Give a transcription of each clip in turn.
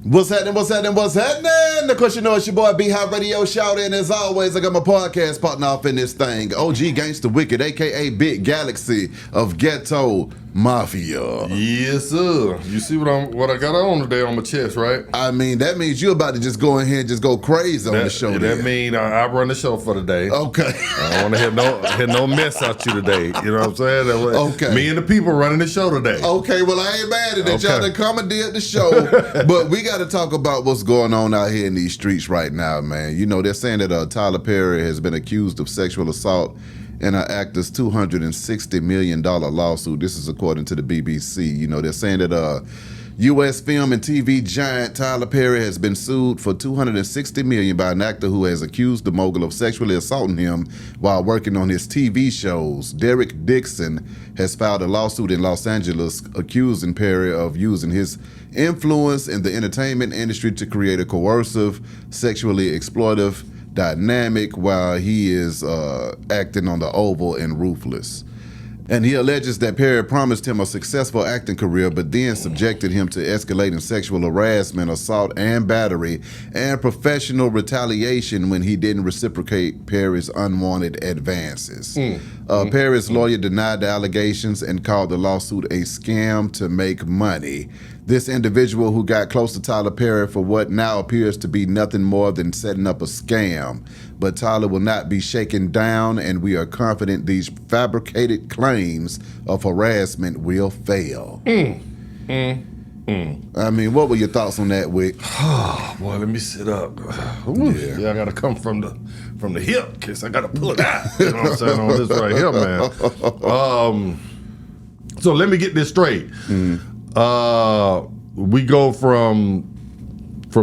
What's happening? Of course, you know it's your boy B-Hot Radio Shout, and as always, I got my podcast partner off in this thing, OG Gangsta Wicked, a.k.a. Big Galaxy of Ghetto Mafia. Yes, sir. You see what I got on today on my chest, right? I mean, that means you're about to just go in here and just go crazy on the show. That means I run the show for the day. Okay. I don't want to hit no mess out you today. You know what I'm saying? Okay. Me and the people running the show today. Okay, well, I ain't mad at that. Y'all done commandeered the show, but we got to talk about what's going on out here in these streets right now, man. You know, they're saying that Tyler Perry has been accused of sexual assault in an actor's $260 million lawsuit. This is according to the BBC. You know, they're saying that U.S. film and TV giant Tyler Perry has been sued for $260 million by an actor who has accused the mogul of sexually assaulting him while working on his TV shows. Derek Dixon has filed a lawsuit in Los Angeles accusing Perry of using his influence in the entertainment industry to create a coercive, sexually exploitive dynamic while he is acting on the Oval in Ruthless. And he alleges that Perry promised him a successful acting career, but then subjected him to escalating sexual harassment, assault, and battery, and professional retaliation when he didn't reciprocate Perry's unwanted advances. Perry's lawyer denied the allegations and called the lawsuit a scam to make money. This individual, who got close to Tyler Perry for what now appears to be nothing more than setting up a scam. But Tyler will not be shaken down, and we are confident these fabricated claims of harassment will fail. I mean, what were your thoughts on that, Wick? Oh, boy, let me sit up. Yeah, I got to come from the hip, because I got to pull it out. You know what I'm saying, on this right here, man. So let me get this straight. We go from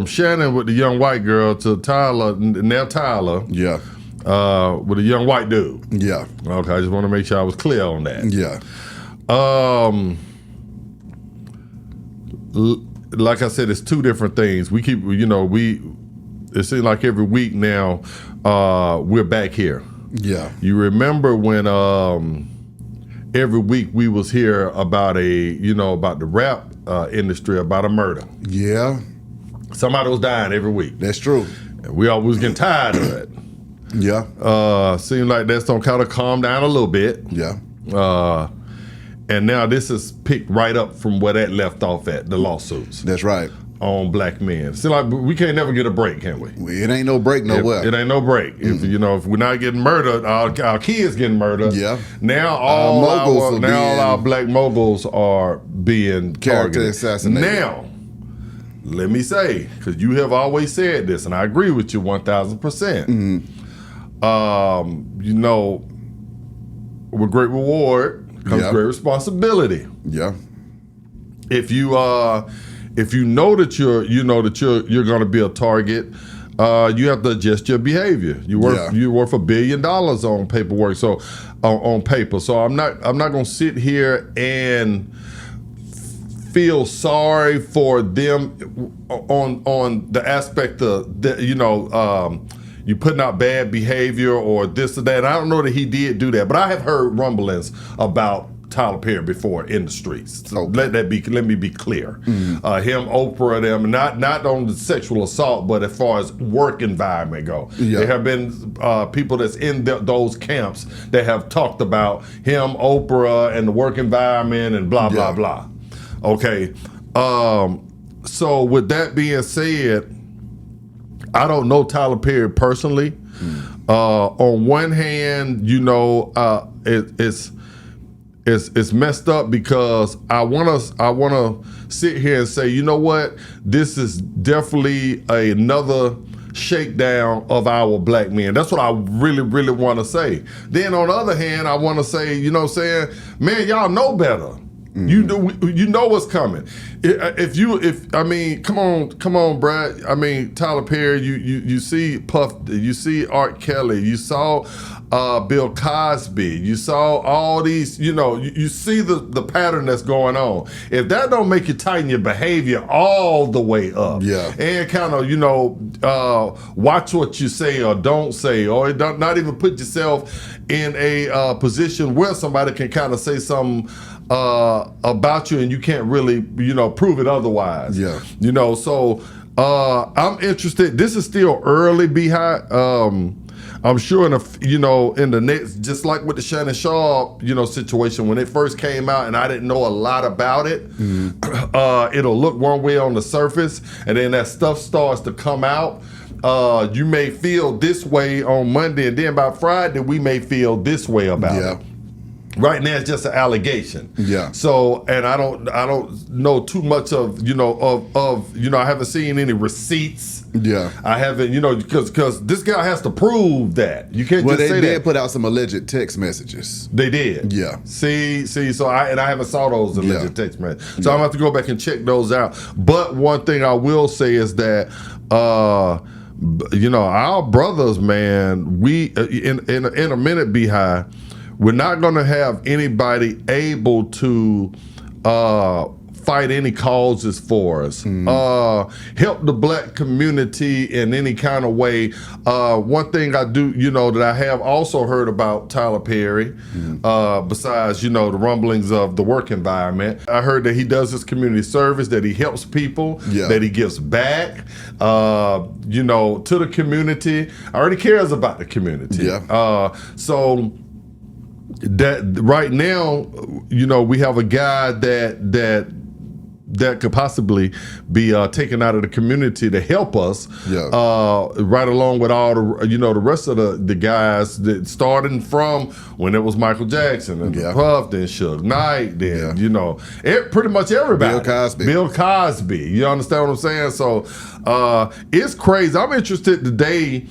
Shannon with the young white girl to Tyler, now Tyler. Yeah. With a young white dude. Yeah. Okay, I just want to make sure I was clear on that. Yeah. Like I said, it's two different things. We keep, it seems like every week now, we're back here. Yeah. You remember when every week we was here about about the rap industry, about a murder. Yeah. Somebody was dying every week. That's true. And we always getting tired of it. Yeah. Seems like that's gonna kind of calm down a little bit. Yeah. And now this is picked right up from where that left off at, the lawsuits. That's right. On black men. Seems like we can't never get a break, can we? It ain't no break nowhere. It ain't no break. Mm-hmm. If we're not getting murdered, our kids getting murdered. Yeah. Now all our black moguls are being character targeted. assassinated. Now, let me say, because you have always said this, and I agree with you 1,000%. With great reward comes great responsibility. Yeah. If you know that you're going to be a target, you have to adjust your behavior. You're worth $1 billion on paperwork. So on paper. So I'm not going to sit here and feel sorry for them on the aspect of you putting out bad behavior or this or that. I don't know that he did do that, but I have heard rumblings about Tyler Perry before in the streets. So let me be clear. Him, Oprah, them, not on the sexual assault, but as far as work environment go. Yeah. There have been people that's in those camps that have talked about him, Oprah, and the work environment and blah, blah, blah. Okay. So with that being said, I don't know Tyler Perry personally. On one hand, it's messed up because I wanna sit here and say, you know what, this is definitely another shakedown of our black men. That's what I really, really want to say. Then on the other hand, I want to say, man, y'all know better. You know what's coming. Come on, Brad. I mean, Tyler Perry. You see Puff. You see Art Kelly. You saw Bill Cosby. You saw all these, you see the pattern that's going on. If that don't make you tighten your behavior all the way up, and kind of, watch what you say or don't say, or not even put yourself in a position where somebody can kind of say something about you and you can't really, prove it otherwise. So I'm interested. This is still early, Beehive. I'm sure in the next, just like with the Shannon Sharp, situation, when it first came out and I didn't know a lot about it, it'll look one way on the surface, and then that stuff starts to come out. You may feel this way on Monday, and then by Friday we may feel this way about it. Right now, it's just an allegation. So, and I don't know too much of I haven't seen any receipts. I haven't, because this guy has to prove that. You can't just say that. Well, they did put out some alleged text messages. They did. See. So I haven't saw those alleged text messages. So I'm gonna have to go back and check those out. But one thing I will say is that, our brothers, man, we in a minute, Beehive, we're not going to have anybody able to fight any causes for us, help the black community in any kind of way. One thing I do, that I have also heard about Tyler Perry, besides, the rumblings of the work environment, I heard that he does his community service, that he helps people, that he gives back, to the community. Already cares about the community. So that right now, we have a guy that could possibly be taken out of the community to help us, right along with all the rest of the guys that starting from when it was Michael Jackson and Puff, then Suge Knight, then pretty much everybody. Bill Cosby. You understand what I'm saying? So it's crazy. I'm interested today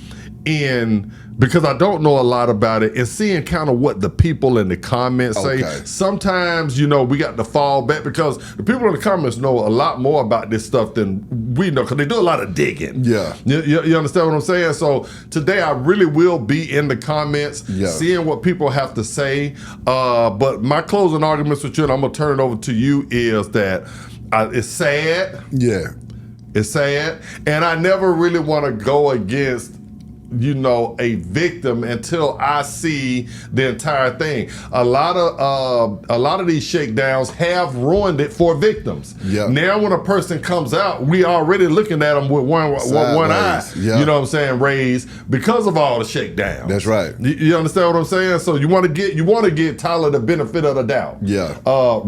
because I don't know a lot about it, and seeing kind of what the people in the comments say. Sometimes, we got to fall back because the people in the comments know a lot more about this stuff than we know, because they do a lot of digging. You understand what I'm saying? So today I really will be in the comments, seeing what people have to say. But my closing arguments with you, and I'm going to turn it over to you, is that it's sad. It's sad. And I never really want to go against a victim until I see the entire thing. A lot of these shakedowns have ruined it for victims. Now when a person comes out, we already looking at them with one eye, you know what I'm saying, raised because of all the shakedowns. That's right. You understand what I'm saying? So you want to give Tyler the benefit of the doubt.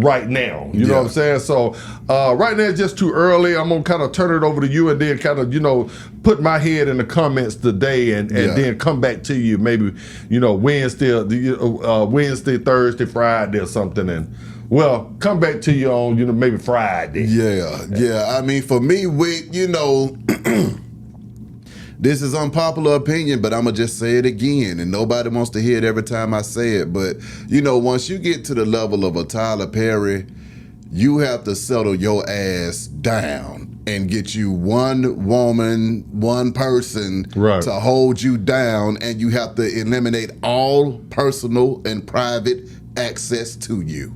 Right now. You know what I'm saying? So right now it's just too early. I'm gonna kind of turn it over to you and then kind of, put my head in the comments today and then come back to you maybe, Wednesday, Thursday, Friday or something, and come back to you on, maybe Friday. I mean, for me, this is unpopular opinion, but I'm going to just say it again, and nobody wants to hear it every time I say it, but, once you get to the level of a Tyler Perry, you have to settle your ass down and get you one woman, one person to hold you down, and you have to eliminate all personal and private access to you.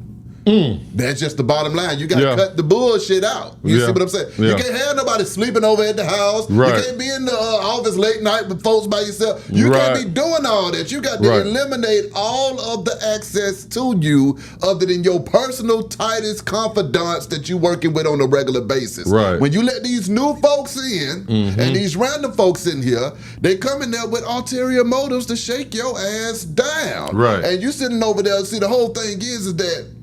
That's just the bottom line. You got to cut the bullshit out. You see what I'm saying? You can't have nobody sleeping over at the house. You can't be in the office late night with folks by yourself. You can't be doing all that. You got to eliminate all of the access to you other than your personal tightest confidants that you working with on a regular basis. When you let these new folks in and these random folks in here, they come in there with ulterior motives to shake your ass down. And you sitting over there, see, the whole thing is that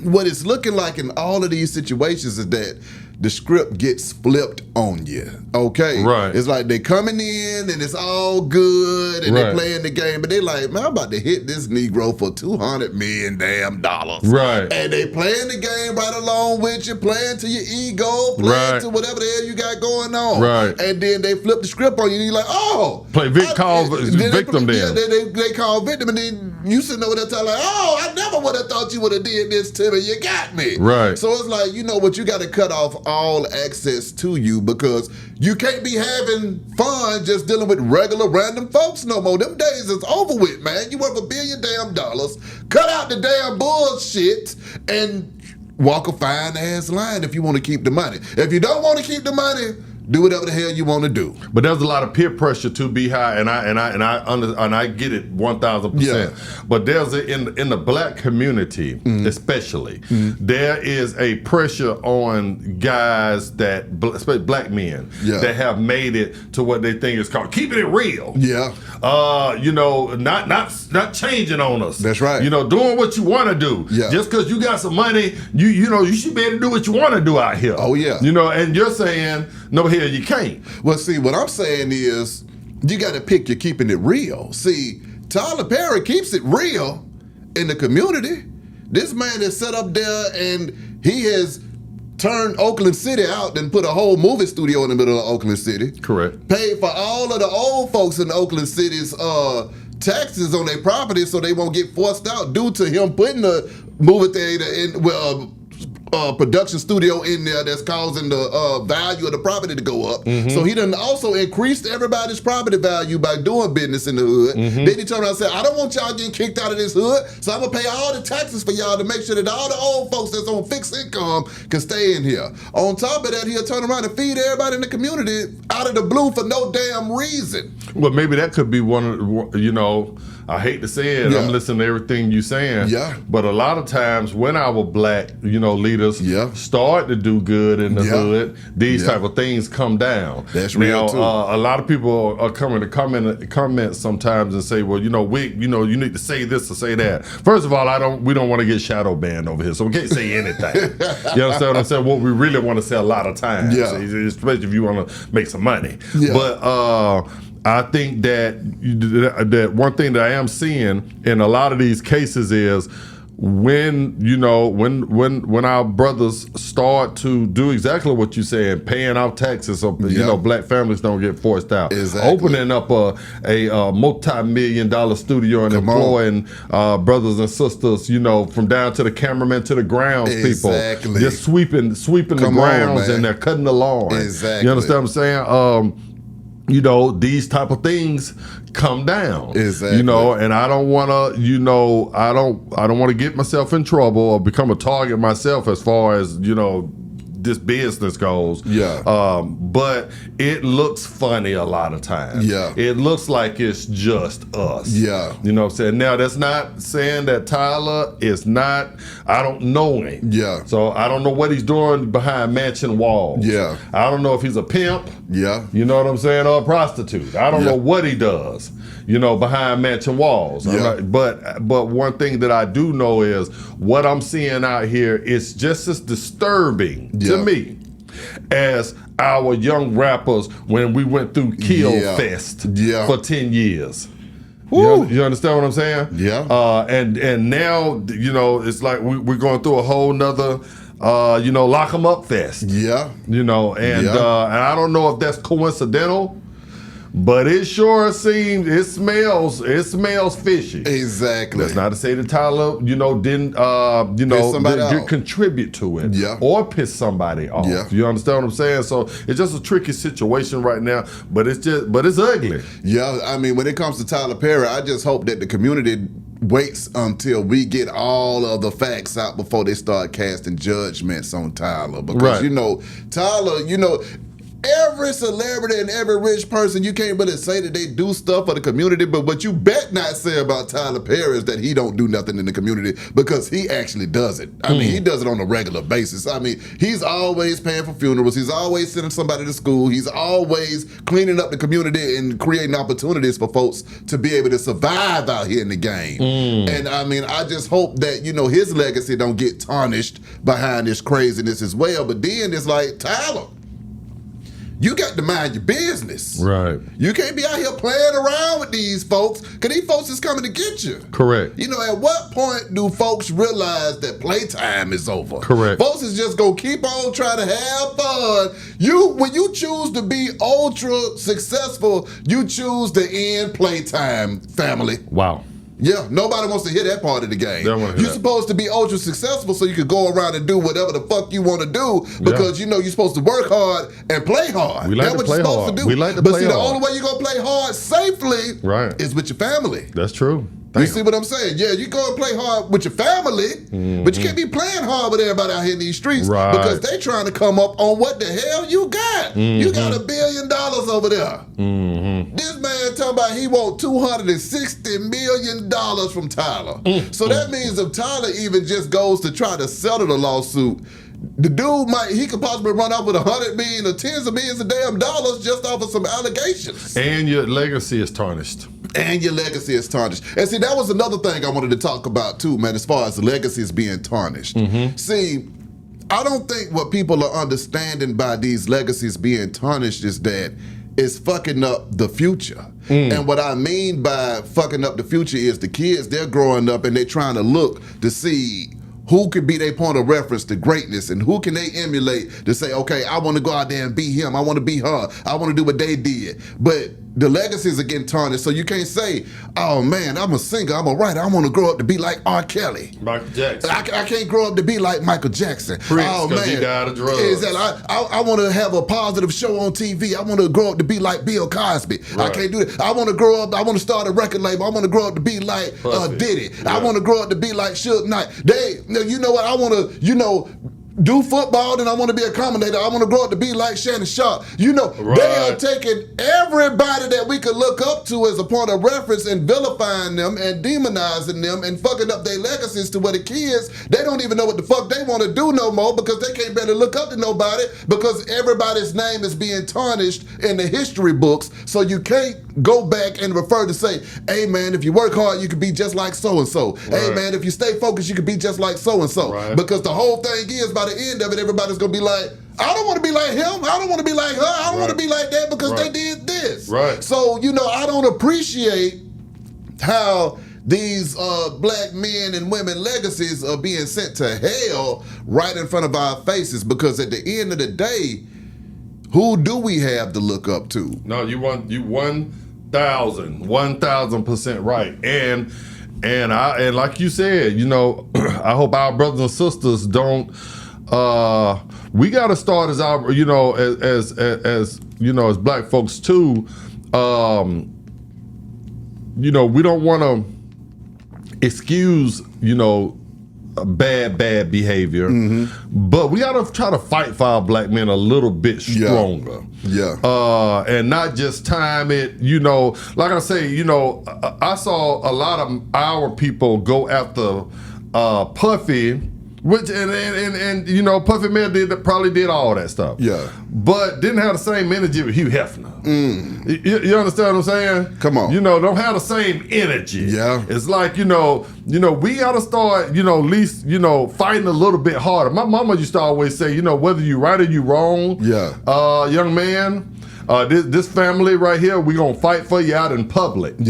what it's looking like in all of these situations is that the script gets flipped on you, It's like they coming in and it's all good and they playing the game, but they like, man, I'm about to hit this Negro for $200 million And they playing the game right along with you, playing to your ego, playing to whatever the hell you got going on. And then they flip the script on you and you're like, oh. Play victim then. They call victim, and then you sitting over there telling like, oh, I never would have thought you would have did this to me. You got me. So it's like, what, you got to cut off all access to you because you can't be having fun just dealing with regular random folks no more. Them days is over with, man. You worth $1 billion damn dollars. Cut out the damn bullshit and walk a fine ass line if you want to keep the money. If you don't want to keep the money, do whatever the hell you want to do. But there's a lot of peer pressure to be high, and I get it 1,000%. Yeah. But there's in the black community, especially, there is a pressure on guys that, especially black men, that have made it to what they think is called keeping it real. Yeah. Not changing on us. That's right. Doing what you want to do. Yeah. Just because you got some money, you should be able to do what you want to do out here. Oh yeah. And you're saying no. Here you can't. Well, see, what I'm saying is you got to pick your keeping it real. See, Tyler Perry keeps it real in the community. This man is set up there and he has turned Oakland City out and put a whole movie studio in the middle of Oakland City. Correct. Paid for all of the old folks in Oakland City's taxes on their property so they won't get forced out due to him putting the movie theater in production studio in there that's causing the value of the property to go up. So he done also increased everybody's property value by doing business in the hood. Then he turned around and said, I don't want y'all getting kicked out of this hood, so I'm gonna pay all the taxes for y'all to make sure that all the old folks that's on fixed income can stay in here. On top of that, he'll turn around and feed everybody in the community out of the blue for no damn reason. Well, maybe that could be one of, I hate to say it, I'm listening to everything you're saying. Yeah. But a lot of times when our black, leaders start to do good in the hood, these type of things come down. That's real too. A lot of people are coming to comment sometimes and say, well, you need to say this or say that. First of all, we don't want to get shadow banned over here, so we can't say anything. You understand what I'm saying? What we really want to say a lot of times, especially if you want to make some money. Yeah. But I think that one thing that I am seeing in a lot of these cases is when our brothers start to do exactly what you're saying, paying out taxes so black families don't get forced out. Exactly. Opening up a multi-million-dollar studio and employing brothers and sisters, from down to the cameraman to the grounds people. Just sweeping the grounds and they're cutting the lawn. Exactly. You understand what I'm saying? These type of things come down. Exactly. And I don't want to, I don't want to get myself in trouble or become a target myself as far as, this business goes. Yeah. But it looks funny a lot of times. Yeah. It looks like it's just us. Yeah. You know what I'm saying? Now, that's not saying that Tyler is not, I don't know him. Yeah. So I don't know what he's doing behind mansion walls. Yeah. I don't know if he's a pimp. Yeah. You know what I'm saying? Or a prostitute. I don't know what he does, behind mansion walls. Yeah. But one thing that I do know is what I'm seeing out here is just as disturbing to me as our young rappers when we went through Kill Fest for 10 years. You understand what I'm saying? Yeah. And now, it's like we're going through a whole nother lock 'em up fest. Yeah. And I don't know if that's coincidental, but it sure seems, it smells fishy. Exactly. That's not to say that Tyler, didn't contribute to it, or piss somebody off. Yeah. You understand what I'm saying? So it's just a tricky situation right now, but it's ugly. Yeah, I mean, when it comes to Tyler Perry, I just hope that the community waits until we get all of the facts out before they start casting judgments on Tyler. Because, Tyler, every celebrity and every rich person, you can't really say that they do stuff for the community, but what you bet not say about Tyler Perry is that he don't do nothing in the community, because he actually does it. I mean, he does it on a regular basis. I mean, he's always paying for funerals. He's always sending somebody to school. He's always cleaning up the community and creating opportunities for folks to be able to survive out here in the game. And I mean, I just hope that, his legacy don't get tarnished behind this craziness as well. But then it's like, Tyler, you got to mind your business. Right. You can't be out here playing around with these folks, because these folks is coming to get you. Correct. At what point do folks realize that playtime is over? Correct. Folks is just going to keep on trying to have fun. When you choose to be ultra successful, you choose to end playtime, family. Wow. Yeah, nobody wants to hear that part of the game. You're supposed to be ultra successful so you can go around and do whatever the fuck you want to do because you know you're supposed to work hard and play hard. We like That's to play hard. To do. We like to but play see, hard. the only way you're going to play hard safely is with your family. That's true. You see what I'm saying? Yeah, you go and play hard with your family, but you can't be playing hard with everybody out here in these streets because they trying to come up on what the hell you got. You got $1 billion over there. This man talking about he want $260 million from Tyler. So that means if Tyler even just goes to try to settle the lawsuit, the dude he could possibly run off with $100 million or tens of millions of damn dollars just off of some allegations. And your legacy is tarnished. And your legacy is tarnished. And see, that was another thing I wanted to talk about too, man, as far as the legacy is being tarnished. See, I don't think what people are understanding by these legacies being tarnished is that it's fucking up the future. And what I mean by fucking up the future is the kids, they're growing up and they're trying to look to see who could be their point of reference to greatness and who can they emulate to say, okay, I want to go out there and be him. I want to be her. I want to do what they did. But the legacies are getting tarnished, so you can't say, oh man, I'm a singer, I'm a writer, I want to grow up to be like R. Kelly. Michael Jackson. I can't grow up to be like Michael Jackson. Prince, because he died of drugs. Exactly. I want to have a positive show on TV. I want to grow up to be like Bill Cosby. I can't do that. I want to grow up, I want to start a record label. I want to grow up to be like Diddy. I want to grow up to be like Suge Knight. You know what, I want to, do football, then I want to be a commentator. I want to grow up to be like Shannon Sharp. They are taking everybody that we could look up to as a point of reference and vilifying them and demonizing them and fucking up their legacies to where the kids, they don't even know what the fuck they want to do no more because they can't barely look up to nobody because everybody's name is being tarnished in the history books. So you can't go back and refer to say, hey man, if you work hard, you could be just like so-and-so. Hey man, if you stay focused, you could be just like so-and-so. Because the whole thing is, by the end of it, everybody's gonna be like, I don't want to be like him. I don't want to be like her. I don't want to be like that because they did this. So, I don't appreciate how these black men and women legacies are being sent to hell right in front of our faces because at the end of the day, who do we have to look up to? No, you 1,000% right. And like you said, I hope our brothers and sisters don't. We got to start as our, as black folks too. We don't want to excuse, bad behavior, but we got to try to fight for our black men a little bit stronger. And not just time it, like I say, I saw a lot of our people go after Puffy, which and Puffy Man probably did all that stuff. But didn't have the same energy with Hugh Hefner. You understand what I'm saying? Come on. Don't have the same energy. It's like, we gotta start, at least, fighting a little bit harder. My mama used to always say, whether you right or you wrong, young man, this family right here, we gonna fight for you out in public.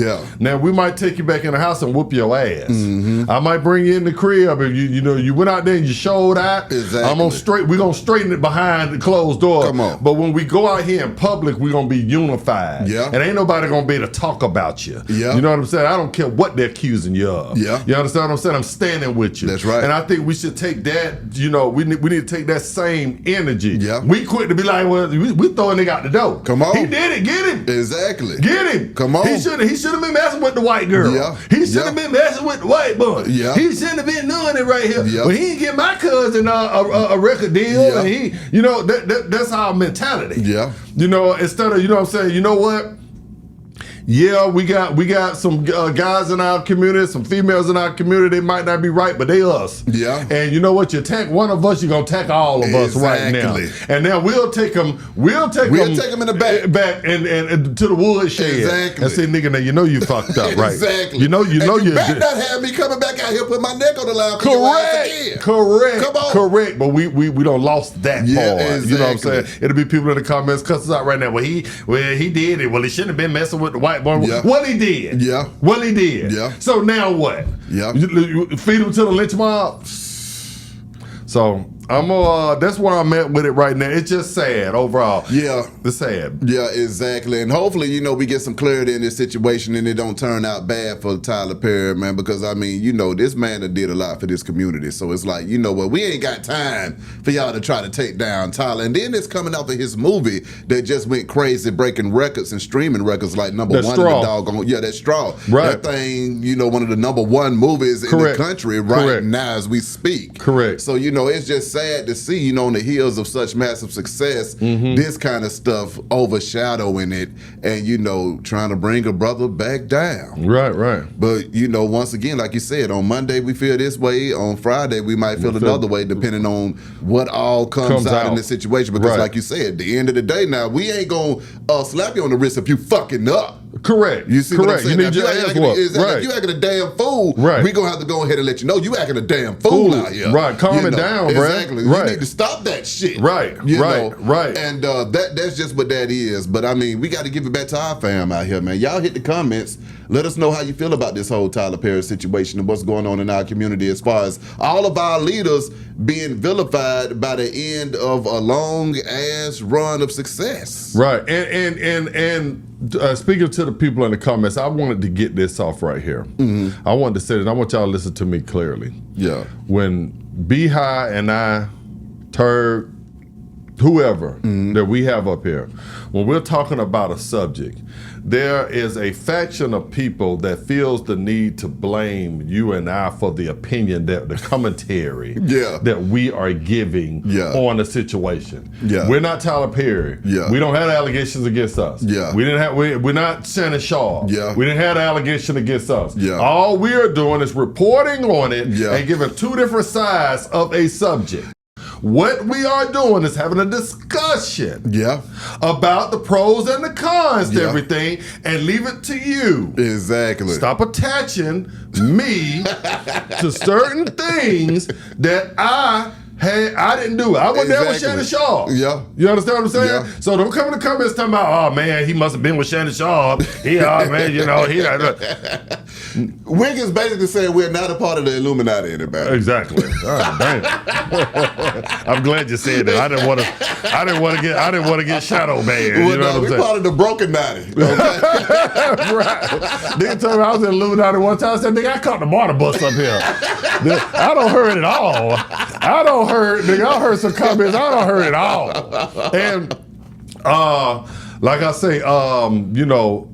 Now we might take you back in the house and whoop your ass. I might bring you in the crib if you went out there and you showed out. We're gonna straighten it behind the closed door. Come on. But when we go out here in public, we're gonna be unified. And ain't nobody gonna be able to talk about you. You know what I'm saying? I don't care what they're accusing you of. You understand what I'm saying? I'm standing with you. That's right. And I think we should take that, we need to take that same energy. We quit to be like, well, we throwing nigga out the door. Come on. He did it. Get him. Exactly. Get him. Come on. He should have been messing with the white girl. He should have been messing with the white boy. He shouldn't have been doing it right here. But he didn't get my cousin a record deal. And he, that's our mentality. Instead of, I'm saying, you know what? Yeah, we got some guys in our community, some females in our community. They might not be right, but they us. And you know what? You attack one of us, you're gonna attack all of us right now. And now we'll take them in the back and to the woodshed. And say, nigga, now you fucked up, right? You better not have me coming back out here, put my neck on the line. Correct. Come on. Correct. But we don't lost that part. You know what I'm saying? It'll be people in the comments cussing us out right now. Well, he did it. Well, he shouldn't have been messing with the white boy. Well, he did. Well, he did. So now what? You feed him to the lynch mob? So That's where I'm at with it right now. It's just sad overall. Yeah. It's sad. Yeah, exactly. And hopefully, you know, we get some clarity in this situation and it don't turn out bad for Tyler Perry, man, because I mean, you know, this man did a lot for this community. So it's like, you know what, we ain't got time for y'all to try to take down Tyler. And then it's coming off of his movie that just went crazy, breaking records and streaming records like number one in the doggone. Yeah, that Straw. Right. That thing, you know, one of the number one movies in the country right now as we speak. Correct. So, you know, it's just sad to see, you know, on the heels of such massive success, this kind of stuff overshadowing it and, you know, trying to bring a brother back down. Right. But, you know, once again, like you said, on Monday we feel this way, on Friday we might feel another way, depending on what all comes out in this situation. Because like you said, at the end of the day now, we ain't going to slap you on the wrist if you fucking up. Correct. You see what I'm saying? You need your ass whooped. If you acting a damn fool, we going to have to go ahead and let you know you acting a damn fool out here. Right. Calm it down, bro. Exactly. You need to stop that shit. Right. Right. And that's just what that is. But I mean, we got to give it back to our fam out here, man. Y'all hit the comments. Let us know how you feel about this whole Tyler Perry situation and what's going on in our community as far as all of our leaders being vilified by the end of a long ass run of success. Right. And speaking to the people in the comments, I wanted to get this off right here. I wanted to say that I want y'all to listen to me clearly. Yeah. When B-High and I, Turk, whoever that we have up here, when we're talking about a subject, there is a faction of people that feels the need to blame you and I for the opinion, that the commentary that we are giving on the situation. We're not Tyler Perry. We don't have allegations against us. We're not Shannon Shaw. We didn't have the allegation against us. All we are doing is reporting on it and giving two different sides of a subject. What we are doing is having a discussion about the pros and the cons to everything and leave it to you. Exactly. Stop attaching me to certain things that I didn't do. I wasn't there with Shannon Shaw. You understand what I'm saying? So don't come in the comments talking about, oh man, he must have been with Shannon Shaw. Man, you know, he Wiggins basically saying we're not a part of the Illuminati anybody. Exactly. Oh, dang. I'm glad you said that. I didn't want to get shadow banned. You know what I'm saying? We're part of the Broken Natty. Okay? Right. Nigga told me I was in Illuminati one time. I said, nigga, I caught the water bus up here. I don't heard it all. I heard some comments. I don't heard it all. And like I say, you know,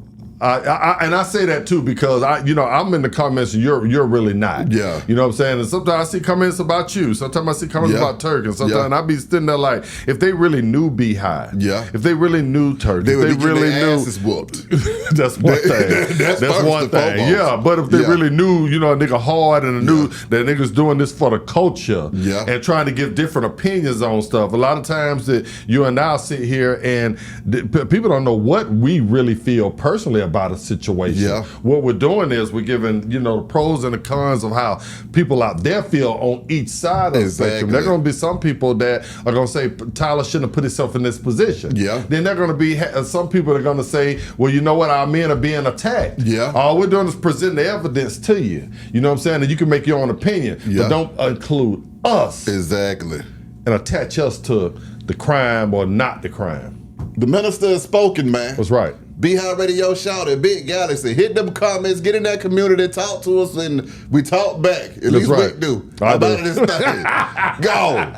I say that too because I'm in the comments and you're really not. You know what I'm saying? And sometimes I see comments about you. Sometimes I see comments about Turk. And sometimes I be sitting there like, if they really knew B-High, if they really knew Turk, they if would they really knew, asses whooped. That's one thing. That's one thing. Foremost. Yeah, but if they really knew, you know, a nigga hard and knew that niggas doing this for the culture and trying to give different opinions on stuff. A lot of times that you and I sit here and people don't know what we really feel personally about a situation. What we're doing is we're giving, you know, the pros and the cons of how people out there feel on each side of the spectrum. There are going to be some people that are going to say Tyler shouldn't have put himself in this position. Then there are going to be some people that are going to say, well, you know what, our men are being attacked. All we're doing is presenting the evidence to you. You know what I'm saying? And you can make your own opinion, but don't include us. Exactly. And attach us to the crime or not the crime. The minister has spoken, man. That's right. B-High Radio shouted, Big Galaxy, hit them comments, get in that community, talk to us, and we talk back. At least we do. About this thing. Go.